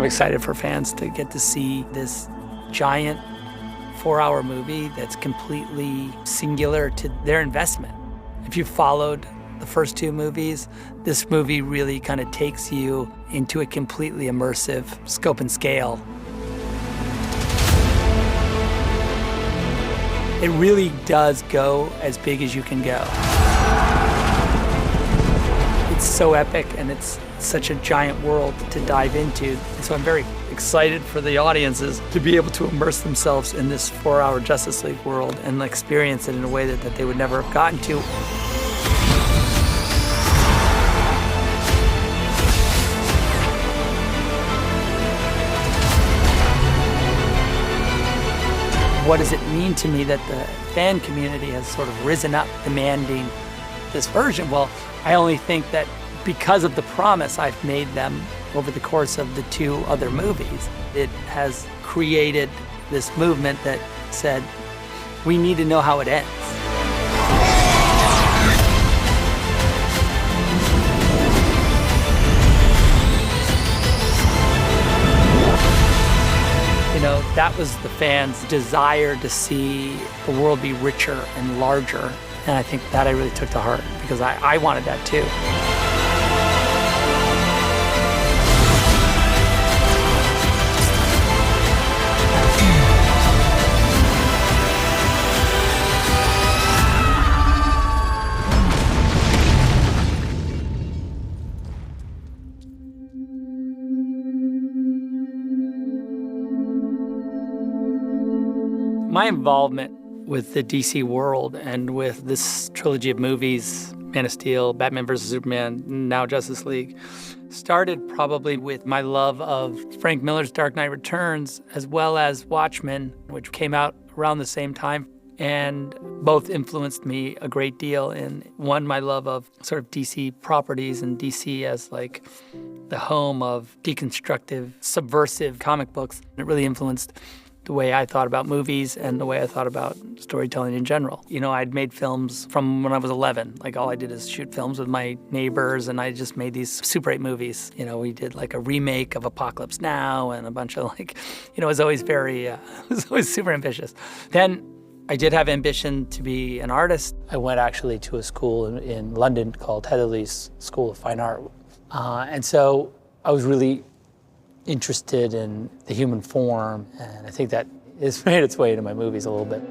excited for fans to get to see this giant 4-hour movie that's completely singular to their investment. If you followed the first two movies, this movie really kind of takes you into a completely immersive scope and scale. It really does go as big as you can go. It's so epic, and it's such a giant world to dive into. And so I'm very excited for the audiences to be able to immerse themselves in this 4-hour Justice League world and experience it in a way that they would never have gotten to. What does it mean to me that the fan community has sort of risen up demanding this version? Well, I only think that because of the promise I've made them over the course of the two other movies, it has created this movement that said, we need to know how it ends. You know, that was the fans' desire to see the world be richer and larger. And I think that I really took to heart because I wanted that too. My involvement with the DC world and with this trilogy of movies, Man of Steel, Batman vs. Superman, now Justice League, started probably with my love of Frank Miller's Dark Knight Returns, as well as Watchmen, which came out around the same time. And both influenced me a great deal in, one, my love of sort of DC properties and DC as like the home of deconstructive, subversive comic books. It really influenced the way I thought about movies and the way I thought about storytelling in general. You know, I'd made films from when I was 11. Like, all I did is shoot films with my neighbors, and I just made these Super 8 movies. You know, we did like a remake of Apocalypse Now and a bunch of like, you know, it was always very, it was always super ambitious. Then I did have ambition to be an artist. I went actually to a school in London called Heatherley's School of Fine Art. And so I was really interested in the human form, and I think that has made its way into my movies a little bit.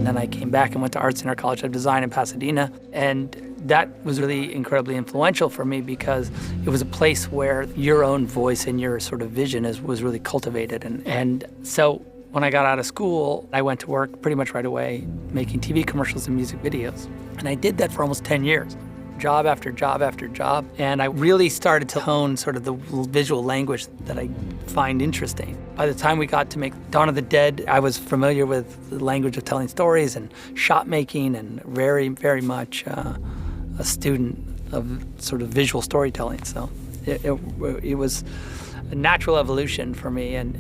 Then I came back and went to Art Center College of Design in Pasadena, and that was really incredibly influential for me because it was a place where your own voice and your sort of vision was really cultivated. And so when I got out of school, I went to work pretty much right away making TV commercials and music videos. And I did that for almost 10 years. Job after job after job, and I really started to hone sort of the visual language that I find interesting. By the time we got to make Dawn of the Dead, I was familiar with the language of telling stories and shot making, and very, very much a student of sort of visual storytelling. So it was a natural evolution for me, and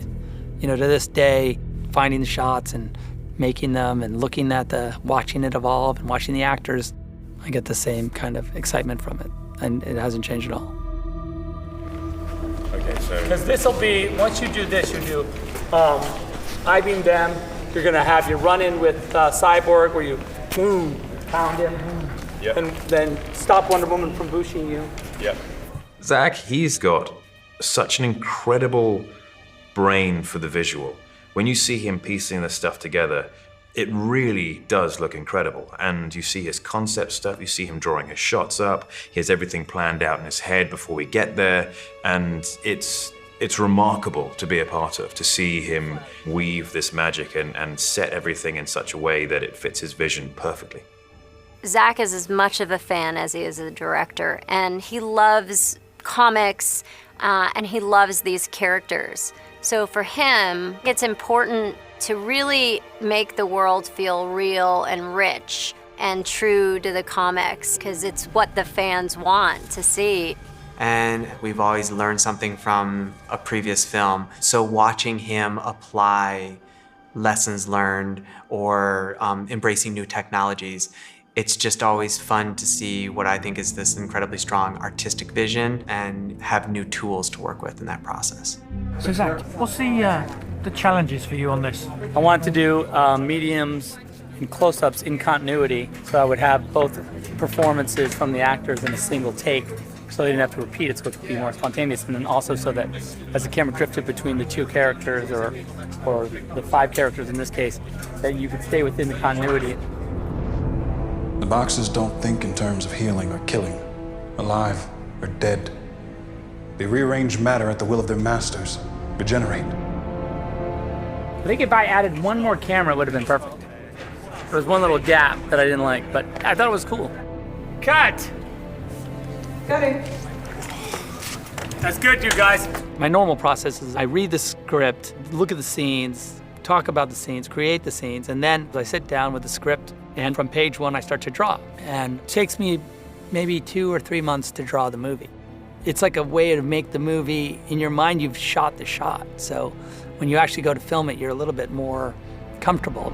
you know, to this day, finding the shots and making them and looking at watching it evolve and watching the actors, I get the same kind of excitement from it, and it hasn't changed at all. Okay, so... Because this will be, once you do this, you do I-beam them. You're going to have your run-in with Cyborg, where you boom, pound him, yep. And then stop Wonder Woman from bushing you. Yep. Zack, he's got such an incredible brain for the visual. When you see him piecing this stuff together, it really does look incredible. And you see his concept stuff, you see him drawing his shots up, he has everything planned out in his head before we get there, and it's remarkable to be a part of, to see him weave this magic and set everything in such a way that it fits his vision perfectly. Zack is as much of a fan as he is a director, and he loves comics, and he loves these characters. So for him, it's important to really make the world feel real and rich and true to the comics, because it's what the fans want to see. And we've always learned something from a previous film. So watching him apply lessons learned or embracing new technologies It's just always fun to see what I think is this incredibly strong artistic vision and have new tools to work with in that process. So Zach, what's the challenges for you on this? I wanted to do mediums and close-ups in continuity, so I would have both performances from the actors in a single take, so they didn't have to repeat it, so it could be more spontaneous, and then also so that as the camera drifted between the two characters, or the 5 characters in this case, that you could stay within the continuity. The boxes don't think in terms of healing or killing, alive or dead. They rearrange matter at the will of their masters, regenerate. I think if I added one more camera, it would have been perfect. There was one little gap that I didn't like, but I thought it was cool. Cut! Cutting. That's good, you guys. My normal process is I read the script, look at the scenes, talk about the scenes, create the scenes, and then I sit down with the script, and from page 1, I start to draw. And it takes me maybe 2 or 3 months to draw the movie. It's like a way to make the movie, in your mind, you've shot the shot. So when you actually go to film it, you're a little bit more comfortable.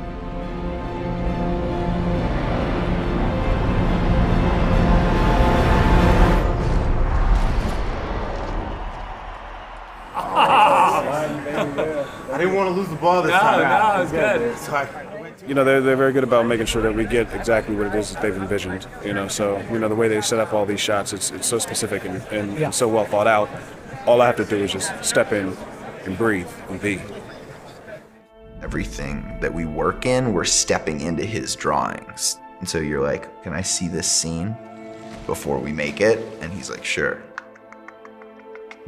I didn't want to lose the ball this time. No, it was good. You know, they're very good about making sure that we get exactly what it is that they've envisioned. You know, so the way they set up all these shots, it's so specific and so well thought out. All I have to do is just step in and breathe and be. Everything that we work in, we're stepping into his drawings. And so you're like, can I see this scene before we make it? And he's like, sure.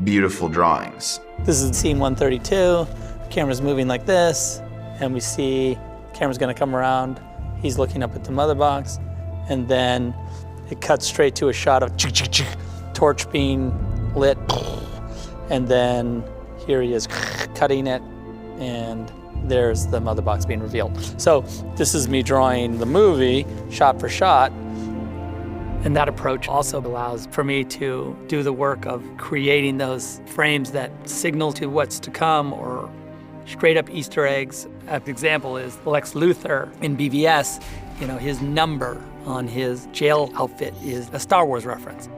Beautiful drawings. This is scene 132. Camera's moving like this, and we see camera's gonna come around. He's looking up at the mother box, and then it cuts straight to a shot of torch being lit, and then here he is cutting it, and there's the mother box being revealed. So this is me drawing the movie shot for shot. And that approach also allows for me to do the work of creating those frames that signal to what's to come, or straight up Easter eggs. An example is Lex Luthor in BVS. You know, his number on his jail outfit is a Star Wars reference.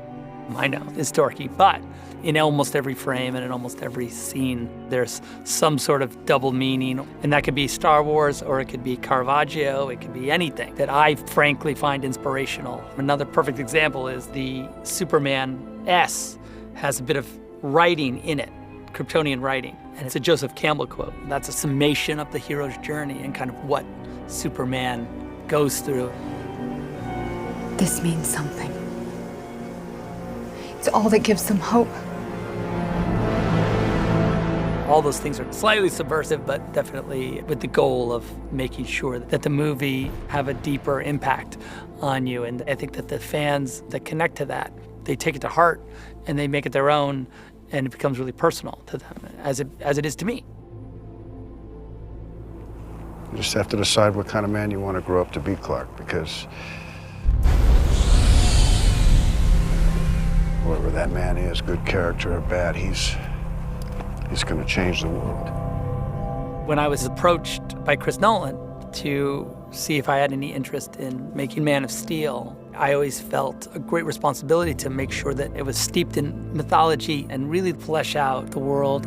I know, it's dorky, but in almost every frame and in almost every scene, there's some sort of double meaning. And that could be Star Wars, or it could be Caravaggio, it could be anything that I frankly find inspirational. Another perfect example is the Superman S has a bit of writing in it, Kryptonian writing. And it's a Joseph Campbell quote. That's a summation of the hero's journey and kind of what Superman goes through. This means something. It's all that gives them hope. All those things are slightly subversive, but definitely with the goal of making sure that the movie have a deeper impact on you. And I think that the fans that connect to that, they take it to heart and they make it their own, and it becomes really personal to them, as it is to me. You just have to decide what kind of man you want to grow up to be, Clark, because whoever that man is, good character or bad, he's going to change the world. When I was approached by Chris Nolan to see if I had any interest in making Man of Steel, I always felt a great responsibility to make sure that it was steeped in mythology and really flesh out the world.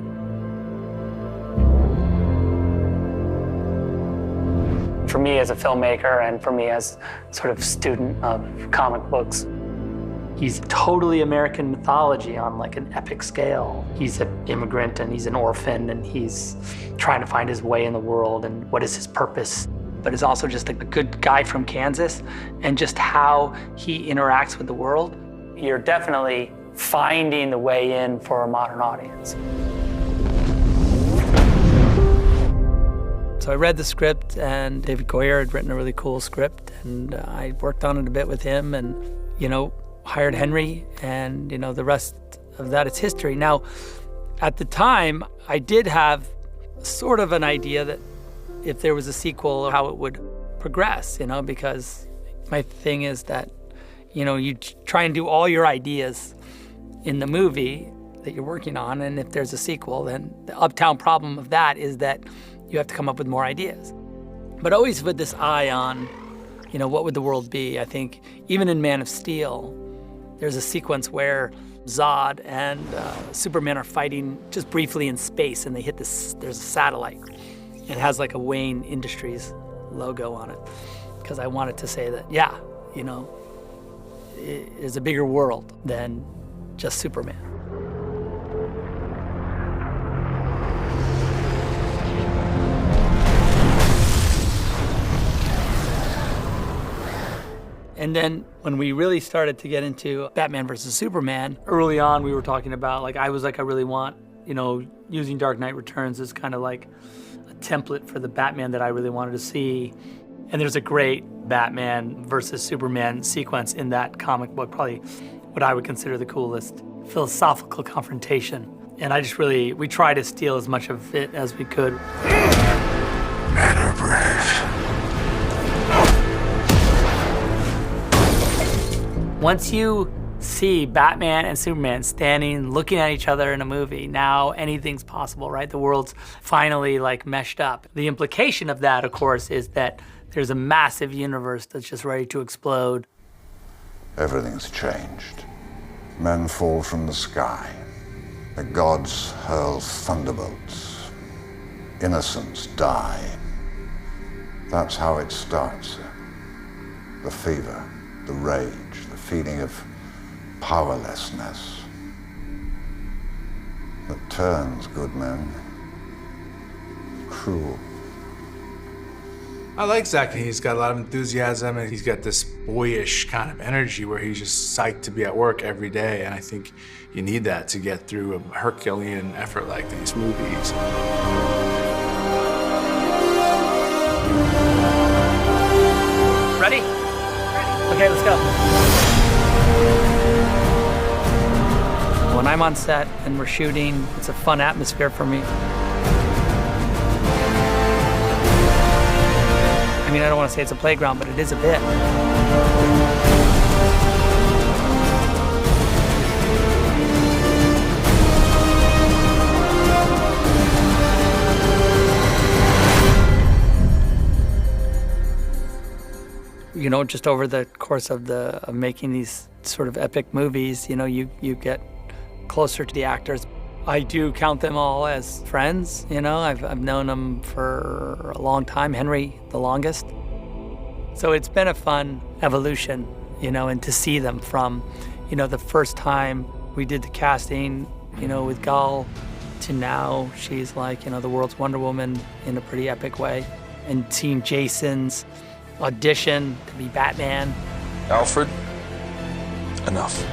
For me as a filmmaker, and for me as sort of student of comic books, he's totally American mythology on like an epic scale. He's an immigrant and he's an orphan and he's trying to find his way in the world and what is his purpose. But is also just like a good guy from Kansas, and just how he interacts with the world. You're definitely finding the way in for a modern audience. So I read the script, and David Goyer had written a really cool script, and I worked on it a bit with him, and hired Henry, and the rest of that is history. Now, at the time, I did have sort of an idea that if there was a sequel, how it would progress, because my thing is that, you try and do all your ideas in the movie that you're working on, and if there's a sequel, then the uptown problem of that is that you have to come up with more ideas. But always with this eye on, You know, what would the world be? I think even in Man of Steel, there's a sequence where Zod and Superman are fighting just briefly in space, and they hit this, there's a satellite. It has like a Wayne Industries logo on it, because I wanted to say that, yeah, you know, it is a bigger world than just Superman. And then when we really started to get into Batman versus Superman, early on we were talking about, like, I was like, I really want, you know, using Dark Knight Returns as kind of like a template for the Batman that I really wanted to see. And there's a great Batman versus Superman sequence in that comic book, probably what I would consider the coolest philosophical confrontation. And I just really, we tried to steal as much of it as we could. Men are brave. Once you see Batman and Superman standing, looking at each other in a movie, now anything's possible, right? The world's finally like meshed up. The implication of that, of course, is that there's a massive universe that's just ready to explode. Everything's changed. Men fall from the sky. The gods hurl thunderbolts. Innocents die. That's how it starts. The fever, the rage, the feeling of powerlessness that turns good men cruel. I like Zack. He's got a lot of enthusiasm, and he's got this boyish kind of energy where he's just psyched to be at work every day, and I think you need that to get through a Herculean effort like these movies. Ready? Okay, let's go. When I'm on set and we're shooting, it's a fun atmosphere for me. I mean, I don't want to say it's a playground, but it is a bit. You know, just over the course of making these sort of epic movies, you know, you get closer to the actors. I do count them all as friends, you know. I've known them for a long time, Henry the longest. So it's been a fun evolution, you know, and to see them from, you know, the first time we did the casting, you know, with Gal to now she's like, you know, the world's Wonder Woman in a pretty epic way. And seeing Jason's audition to be Batman. Alfred, enough.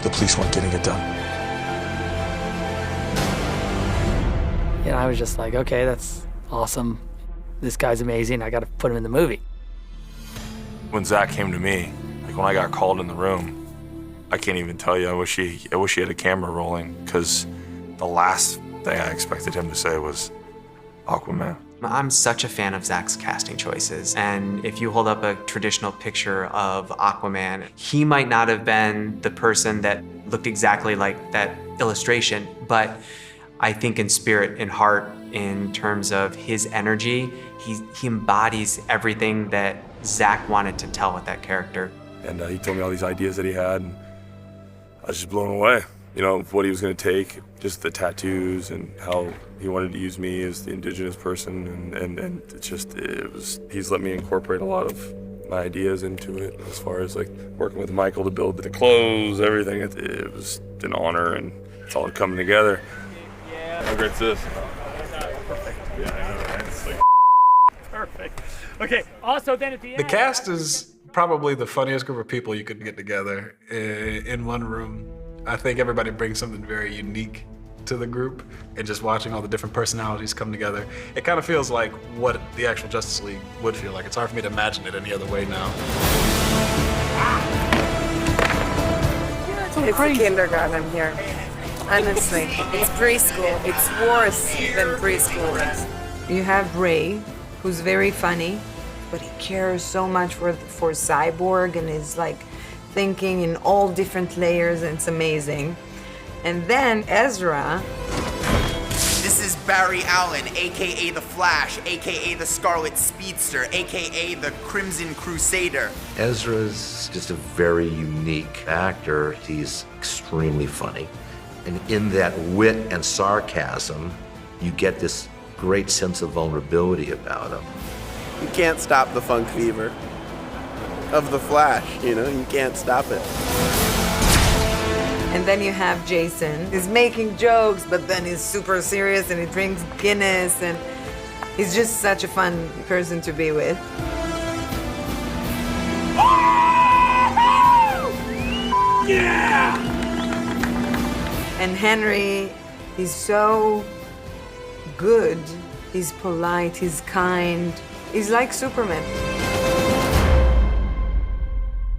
The police weren't getting it done. And I was just like, okay, that's awesome. This guy's amazing. I got to put him in the movie. When Zack came to me, like when I got called in the room, I can't even tell you. I wish he had a camera rolling, because the last thing I expected him to say was Aquaman. I'm such a fan of Zack's casting choices, and if you hold up a traditional picture of Aquaman, he might not have been the person that looked exactly like that illustration, but I think in spirit, in heart, in terms of his energy, he embodies everything that Zack wanted to tell with that character. And he told me all these ideas that he had, and I was just blown away. You know, what he was going to take, just the tattoos, and how he wanted to use me as the indigenous person, and he's let me incorporate a lot of my ideas into it, as far as like working with Michael to build the clothes, everything. It was an honor, and it's all coming together. How great's this? Perfect. Yeah, I know, right? It's like perfect. Okay, also then at the end... The cast is probably the funniest group of people you could get together in one room. I think everybody brings something very unique to the group, and just watching all the different personalities come together, it kind of feels like what the actual Justice League would feel like. It's hard for me to imagine it any other way now. It's kindergarten here. Honestly, it's preschool. It's worse than preschool. You have Ray, who's very funny, but he cares so much for Cyborg and is like thinking in all different layers, and it's amazing. And then Ezra. This is Barry Allen, aka The Flash, aka the Scarlet Speedster, aka the Crimson Crusader. Ezra's just a very unique actor. He's extremely funny. And in that wit and sarcasm, you get this great sense of vulnerability about him. You can't stop the funk fever of The Flash, you can't stop it. And then you have Jason. He's making jokes, but then he's super serious and he drinks Guinness, and he's just such a fun person to be with. Yeah! And Henry, he's so good. He's polite, he's kind. He's like Superman.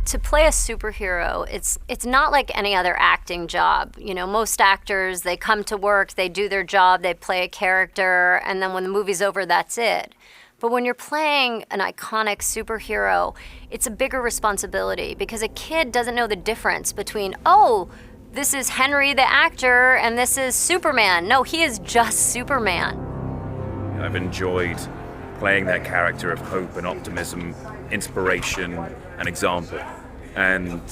To play a superhero, it's not like any other acting job. Most actors, they come to work, they do their job, they play a character, and then when the movie's over, that's it. But when you're playing an iconic superhero, it's a bigger responsibility because a kid doesn't know the difference between, oh, this is Henry the actor and this is Superman. No, he is just Superman. I've enjoyed playing that character of hope and optimism, inspiration and example. And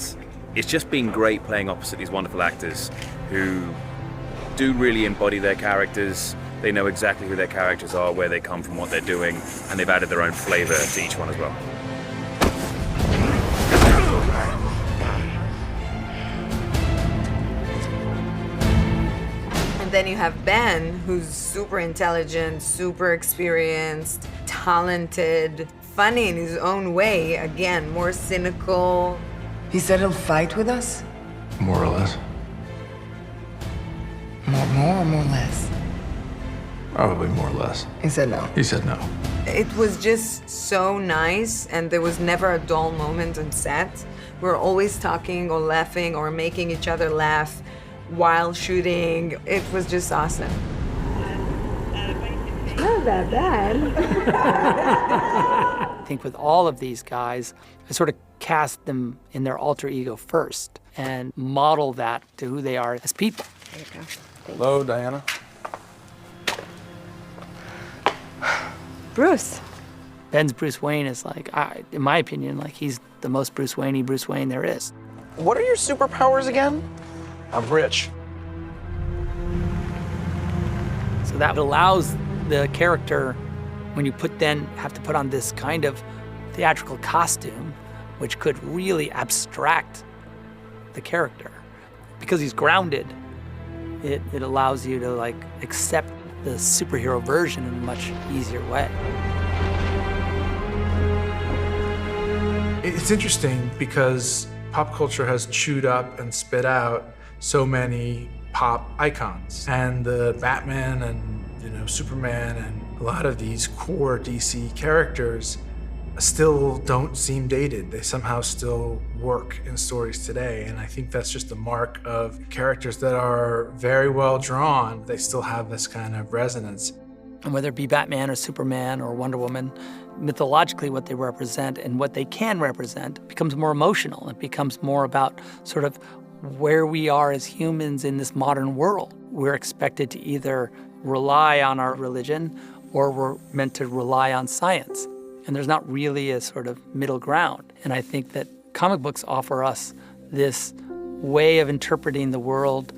it's just been great playing opposite these wonderful actors who do really embody their characters. They know exactly who their characters are, where they come from, what they're doing, and they've added their own flavor to each one as well. And then you have Ben, who's super intelligent, super experienced, talented, funny in his own way. Again, more cynical. He said he'll fight with us? More or less. More or more less? Probably more or less. He said no. He said no. It was just so nice, and there was never a dull moment on set. We were always talking or laughing or making each other laugh while shooting. It was just awesome. Not that bad. I think with all of these guys, I sort of cast them in their alter ego first and model that to who they are as people. There you go. Hello, Diana. Bruce. Ben's Bruce Wayne is like, in my opinion, like he's the most Bruce Wayne there is. What are your superpowers again? I'm rich. So that allows the character, when you have to put on this kind of theatrical costume, which could really abstract the character. Because he's grounded, it allows you to like accept the superhero version in a much easier way. It's interesting because pop culture has chewed up and spit out so many pop icons. And the Batman and Superman and a lot of these core DC characters still don't seem dated. They somehow still work in stories today. And I think that's just a mark of characters that are very well drawn. They still have this kind of resonance. And whether it be Batman or Superman or Wonder Woman, mythologically what they represent and what they can represent becomes more emotional. It becomes more about sort of where we are as humans in this modern world. We're expected to either rely on our religion or we're meant to rely on science. And there's not really a sort of middle ground. And I think that comic books offer us this way of interpreting the world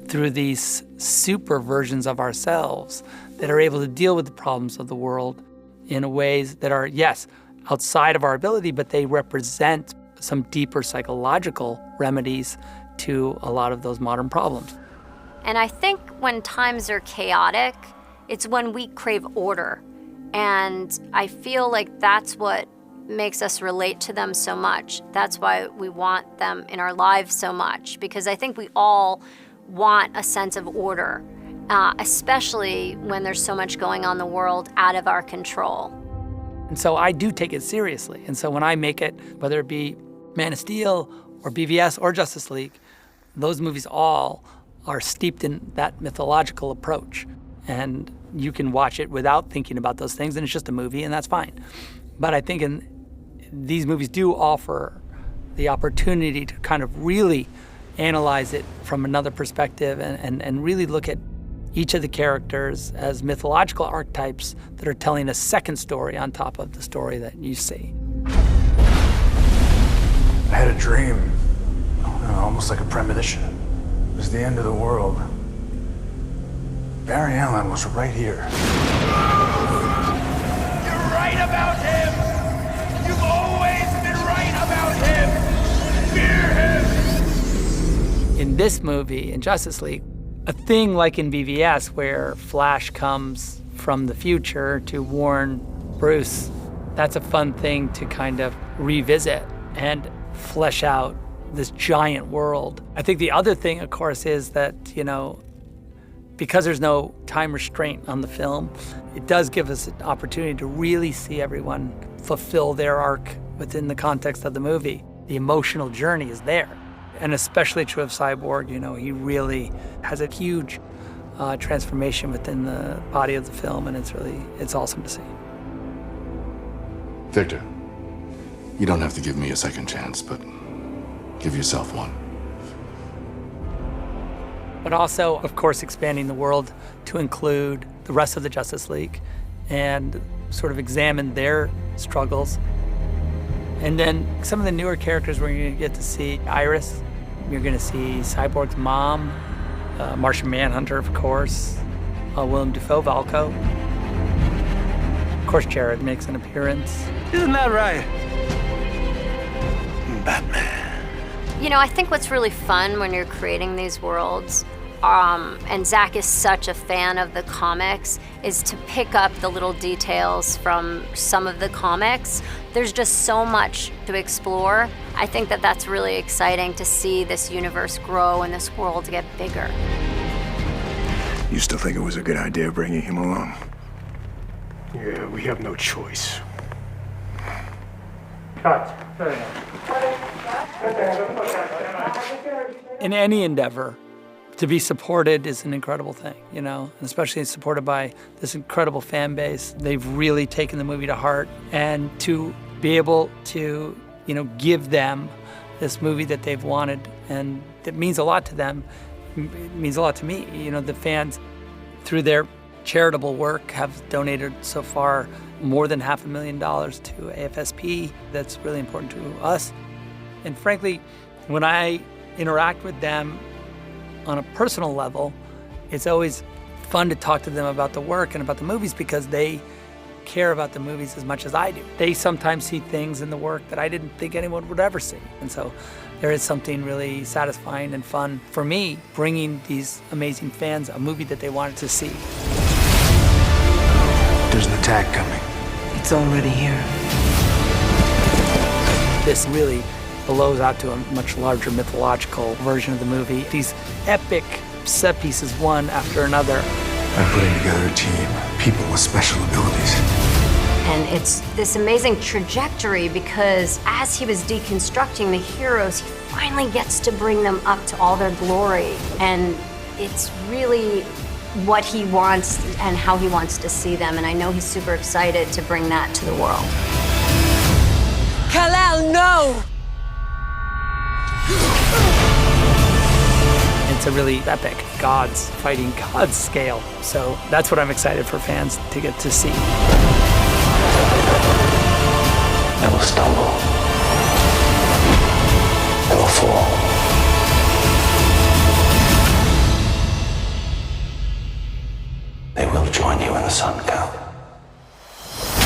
through these super versions of ourselves that are able to deal with the problems of the world in ways that are, yes, outside of our ability, but they represent some deeper psychological remedies to a lot of those modern problems. And I think when times are chaotic, it's when we crave order. And I feel like that's what makes us relate to them so much. That's why we want them in our lives so much, because I think we all want a sense of order, especially when there's so much going on in the world out of our control. And so I do take it seriously. And so when I make it, whether it be Man of Steel or BVS or Justice League, those movies all are steeped in that mythological approach. And you can watch it without thinking about those things, and it's just a movie, and that's fine. But I think these movies do offer the opportunity to kind of really analyze it from another perspective and really look at, each of the characters as mythological archetypes that are telling a second story on top of the story that you see. I had a dream, almost like a premonition. It was the end of the world. Barry Allen was right here. You're right about him! You've always been right about him! Fear him! In this movie, in Justice League, a thing like in BVS where Flash comes from the future to warn Bruce, that's a fun thing to kind of revisit and flesh out this giant world. I think the other thing, of course, is that, because there's no time restraint on the film, it does give us an opportunity to really see everyone fulfill their arc within the context of the movie. The emotional journey is there. And especially true of Cyborg, he really has a huge transformation within the body of the film, and it's awesome to see. Victor, you don't have to give me a second chance, but give yourself one. But also, of course, expanding the world to include the rest of the Justice League and sort of examine their struggles. And then some of the newer characters we're going to get to see Iris. You're going to see Cyborg's mom, Martian Manhunter, of course, Willem Dafoe, Valko. Of course, Jared makes an appearance. Isn't that right? Batman. I think what's really fun when you're creating these worlds, and Zack is such a fan of the comics, is to pick up the little details from some of the comics. There's just so much to explore. I think that that's really exciting to see this universe grow and this world get bigger. You still think it was a good idea bringing him along? Yeah, we have no choice. Cut. In any endeavor, to be supported is an incredible thing, and especially supported by this incredible fan base. They've really taken the movie to heart, and to be able to, give them this movie that they've wanted and that means a lot to them, it means a lot to me. The fans, through their charitable work, have donated so far more than $500,000 to AFSP. That's really important to us. And frankly, when I interact with them on a personal level, it's always fun to talk to them about the work and about the movies because they care about the movies as much as I do. They sometimes see things in the work that I didn't think anyone would ever see. And so there is something really satisfying and fun for me bringing these amazing fans a movie that they wanted to see. There's an attack coming. It's already here. This really blows out to a much larger mythological version of the movie. These epic set pieces, one after another. I'm putting together a team, people with special abilities. And it's this amazing trajectory because as he was deconstructing the heroes, he finally gets to bring them up to all their glory. And it's really what he wants and how he wants to see them. And I know he's super excited to bring that to the world. Kal-El, no! It's a really epic gods fighting gods scale. So that's what I'm excited for fans to get to see. They will stumble. They will fall. They will join you in the sun, Cal.